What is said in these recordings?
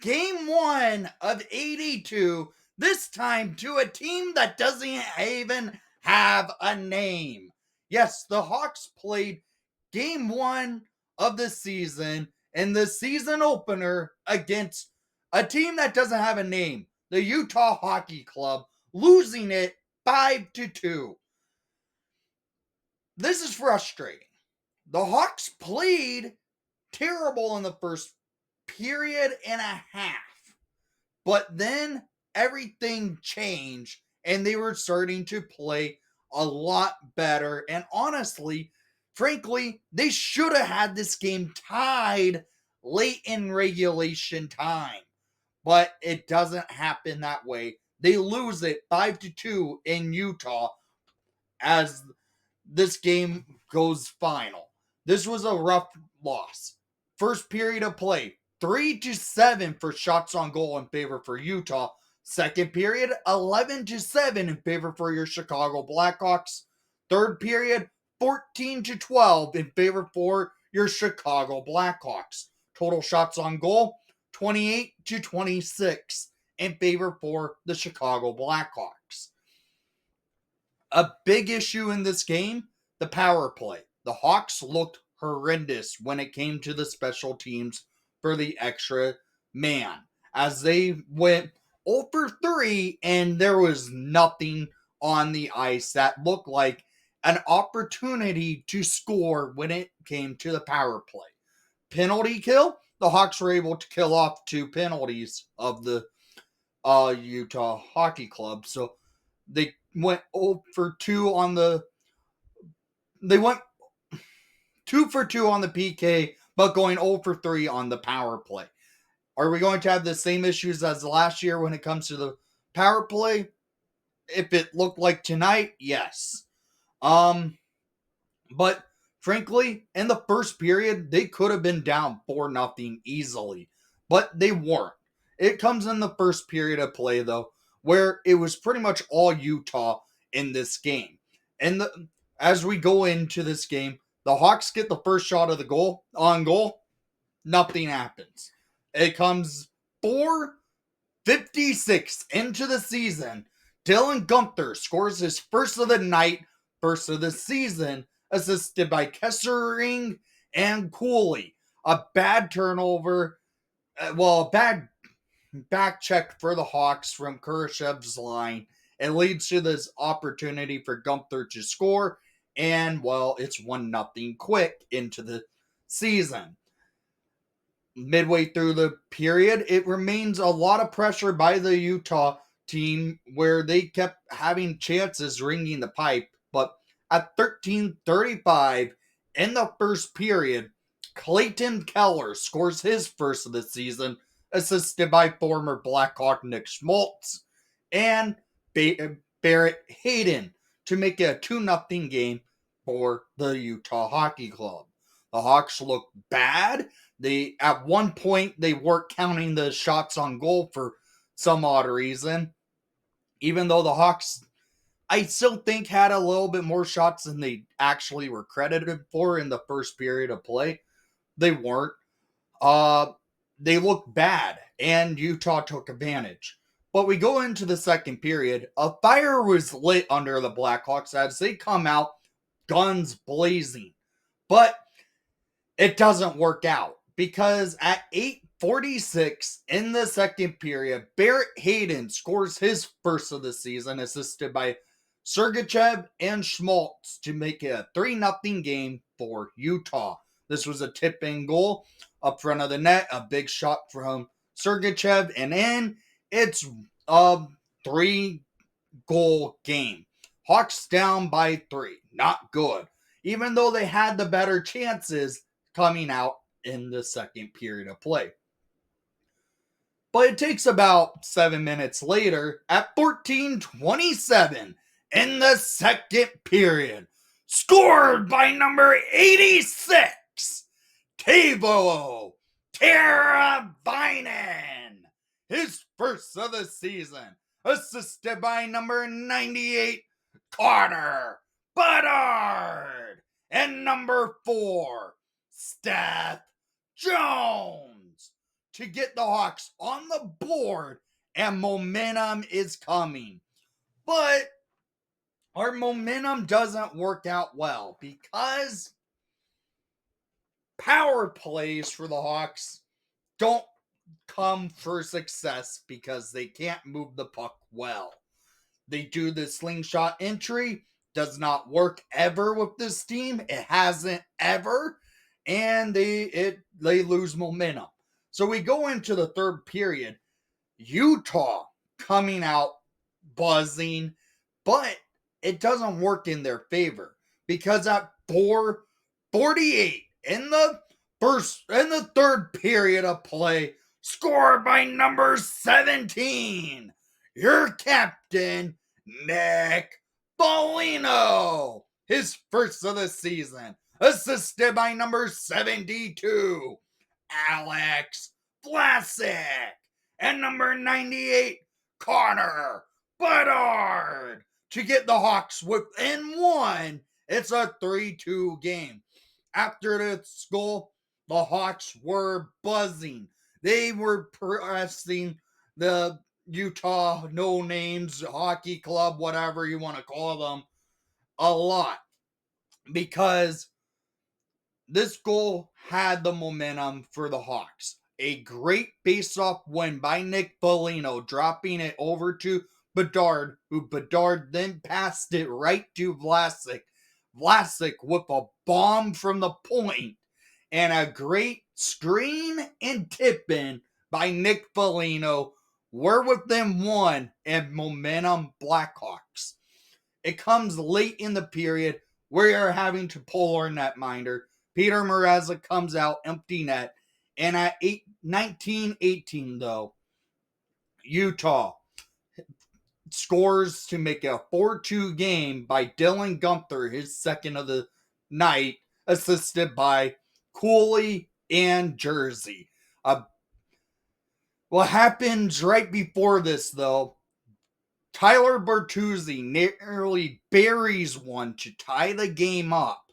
Game 1 of 82, this time to a team that doesn't even have a name. Yes, the Hawks played game 1 of the season in the season opener against a team that doesn't have a name, the Utah Hockey Club, losing it 5-2. This is frustrating. The Hawks played terrible in the first period and a half. But then everything changed and they were starting to play a lot better. And honestly, frankly, they should have had this game tied late in regulation time. But it doesn't happen that way. They lose it 5-2 in Utah as this game goes final. This was a rough loss. First period of play, 3-7 for shots on goal in favor for Utah. Second period, 11-7 in favor for your Chicago Blackhawks. Third period, 14-12 in favor for your Chicago Blackhawks. Total shots on goal, 28-26 in favor for the Chicago Blackhawks. A big issue in this game, the power play. The Hawks looked horrendous when it came to the special teams for the extra man, as they went 0 for 3 and there was nothing on the ice that looked like an opportunity to score when it came to the power play. Penalty kill, the Hawks were able to kill off 2 penalties of the Utah Hockey Club, so they went 0 for 2 on the. They went 2 for 2 on the PK, but going 0 for 3 on the power play. Are we going to have the same issues as last year when it comes to the power play? If it looked like tonight, yes. But frankly, in the first period, they could have been down 4-0 easily, but they weren't. It comes in the first period of play, though, where it was pretty much all Utah in this game. And as we go into this game, the Hawks get the first shot of the goal, nothing happens. It comes 4:56 into the season. Dylan Gunther scores his first of the night, first of the season, assisted by Kessering and Cooley. A bad turnover, a bad back check for the Hawks from Kurashev's line. It leads to this opportunity for Gunther to score, and, well, it's 1-0 quick into the season. Midway through the period, it remains a lot of pressure by the Utah team where they kept having chances ringing the pipe, but at 13:35 in the first period, Clayton Keller scores his first of the season, assisted by former Blackhawk Nick Schmaltz and Barrett Hayden to make it a 2-0 game for the Utah Hockey Club. The Hawks look bad. At one point they weren't counting the shots on goal for some odd reason. Even though the Hawks, I still think, had a little bit more shots than they actually were credited for in the first period of play. They weren't. They looked bad, and Utah took advantage. But we go into the second period. A fire was lit under the Blackhawks as they come out, guns blazing. But it doesn't work out because at 8:46 in the second period, Barrett Hayden scores his first of the season, assisted by Sergachev and Schmaltz to make it a 3-0 game for Utah. This was a tip-in goal up front of the net, a big shot from Sergachev, and in. It's a 3-goal game. Hawks down by 3. Not good. Even though they had the better chances coming out in the second period of play. But it takes about 7 minutes later, at 14:27 in the second period, scored by number 86, Teuvo Teravainen, his first of the season, assisted by number 98, Carter Bedard, and number 4, Steph Jones to get the Hawks on the board, and momentum is coming. But our momentum doesn't work out well because power plays for the Hawks don't come for success because they can't move the puck well. They do the slingshot entry, does not work ever with this team. It hasn't ever, and they lose momentum. So we go into the third period. Utah coming out buzzing, but it doesn't work in their favor because at 4:48 in the third period of play, scored by number 17, your captain, Nick Foligno, his first of the season, assisted by number 72, Alex Vlasic, and number 98, Connor Bedard, to get the Hawks within one. It's a 3-2 game. After this goal, the Hawks were buzzing. They were pressing the Utah No Names Hockey Club, whatever you want to call them, a lot because this goal had the momentum for the Hawks. A great face-off win by Nick Foligno, dropping it over to Bedard, who Bedard then passed it right to Vlasic. Vlasic with a bomb from the point, and a great screen and tip-in by Nick Foligno. We're within one, and momentum Blackhawks. It comes late in the period. We are having to pull our netminder. Peter Mrazek comes out empty net. And at 19:18, though, Utah scores to make a 4-2 game by Dylan Gunther, his second of the night, assisted by Cooley and Jersey. What happens right before this, though, Tyler Bertuzzi nearly buries one to tie the game up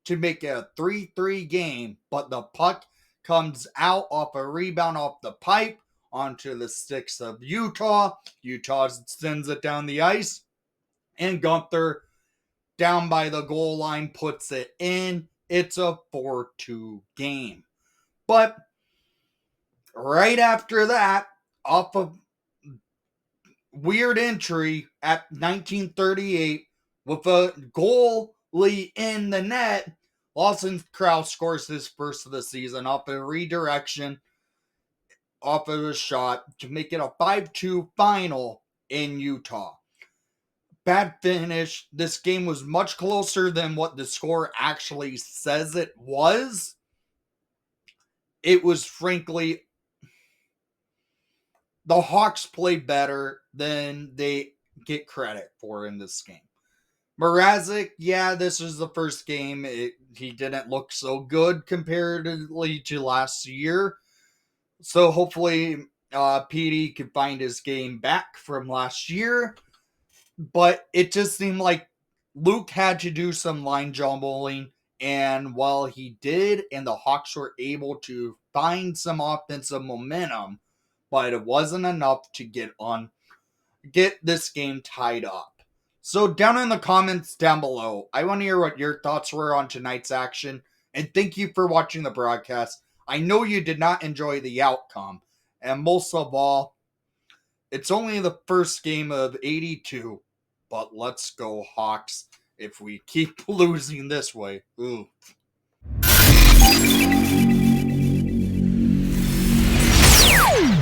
to make it a 3-3 game, but the puck comes out off a rebound off the pipe onto the sticks of Utah. Utah sends it down the ice, and Gunther, down by the goal line, puts it in. It's a 4-2 game. But right after that, off of weird entry at 1938 with a goalie in the net, Lawson Krause scores his first of the season off a redirection, off of a shot to make it a 5-2 final in Utah. Bad finish. This game was much closer than what the score actually says it was. It was frankly, the Hawks played better than they get credit for in this game. Mrazek, yeah, this was the first game. He didn't look so good comparatively to last year. So hopefully PD can find his game back from last year. But it just seemed like Luke had to do some line jumbling. And while he did, and the Hawks were able to find some offensive momentum, but it wasn't enough to get this game tied up. So down in the comments down below, I want to hear what your thoughts were on tonight's action. And thank you for watching the broadcast. I know you did not enjoy the outcome. And most of all, it's only the first game of 82. But let's go Hawks if we keep losing this way. Ooh.